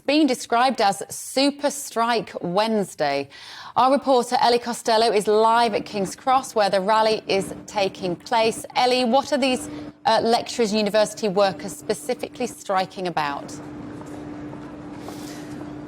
been described as Super Strike Wednesday. Our reporter Ellie Costello is live at King's Cross, where the rally is taking place. Ellie, what are these lecturers and university workers specifically striking about?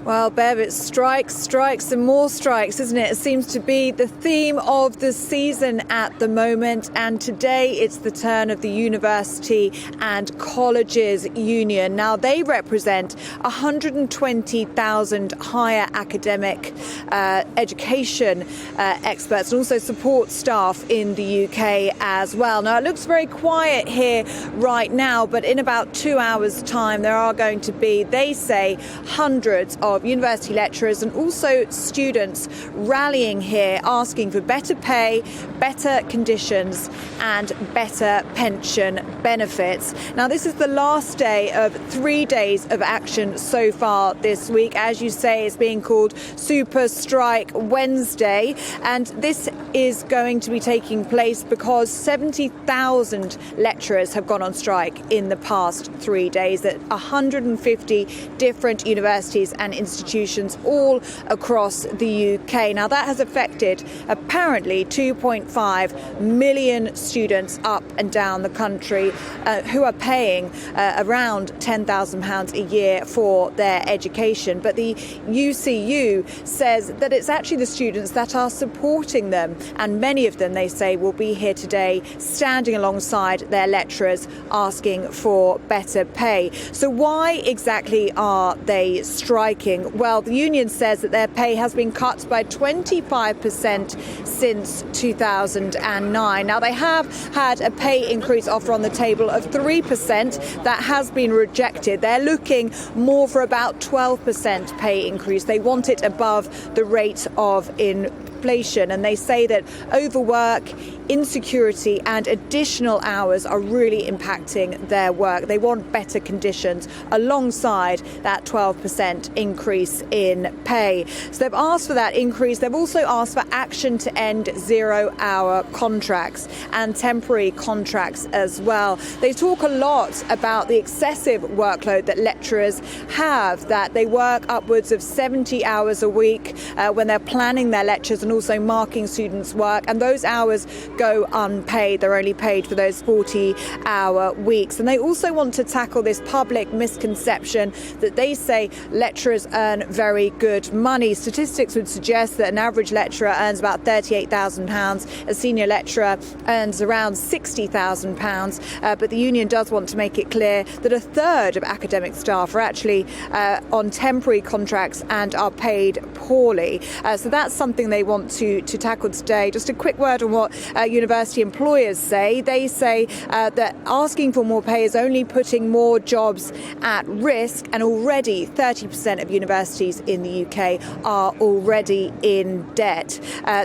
Well, Bev, it's strikes and more strikes, isn't it? It seems to be the theme of the season at the moment. And today it's the turn of the University and Colleges Union. Now, they represent 120,000 higher academic education experts and also support staff in the UK as well. Now, it looks very quiet here right now, but in about 2 hours' time, there are going to be, they say, hundreds of university lecturers and also students rallying here, asking for better pay, better conditions and better pension benefits. Now, this is the last day of 3 days of action so far this week. As you say, it's being called Super Strike Wednesday, and this is going to be taking place because 70,000 lecturers have gone on strike in the past 3 days at 150 different universities and institutions all across the UK. Now, that has affected apparently 2.5 million students up and down the country who are paying around £10,000 a year for their education. But the UCU says that it's actually the students that are supporting them, and many of them, they say, will be here today standing alongside their lecturers asking for better pay. So why exactly are they striking? Well, the union says that their pay has been cut by 25% since 2009. Now, they have had a pay increase offer on the table of 3%. That has been rejected. They're looking more for about 12% pay increase. They want it above the rate of inflation, and they say that overwork, insecurity and additional hours are really impacting their work. They want better conditions alongside that 12% increase in pay. So they've asked for that increase. They've also asked for action to end 0-hour contracts and temporary contracts as well. They talk a lot about the excessive workload that lecturers have, that they work upwards of 70 hours a week when they're planning their lectures and also marking students' work, and those hours go unpaid. They're only paid for those 40-hour weeks. And they also want to tackle this public misconception that they say lecturers earn very good money. Statistics would suggest that an average lecturer earns about £38,000. A senior lecturer earns around £60,000. But the union does want to make it clear that a third of academic staff are actually on temporary contracts and are paid poorly. So that's something they want to tackle today. Just a quick word on what university employers say. They say that asking for more pay is only putting more jobs at risk, and already 30% of universities in the UK are already in debt.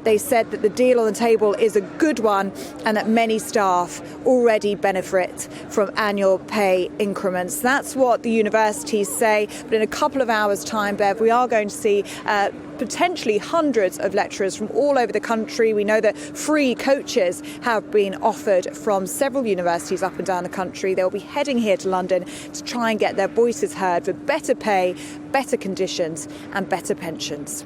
They said that the deal on the table is a good one and that many staff already benefit from annual pay increments. That's what the universities say. But in a couple of hours' time, Bev, we are going to see potentially hundreds of lecturers from all over the country. We know that free coaches have been offered from several universities up and down the country. They'll be heading here to London to try and get their voices heard for better pay, better conditions and better pensions.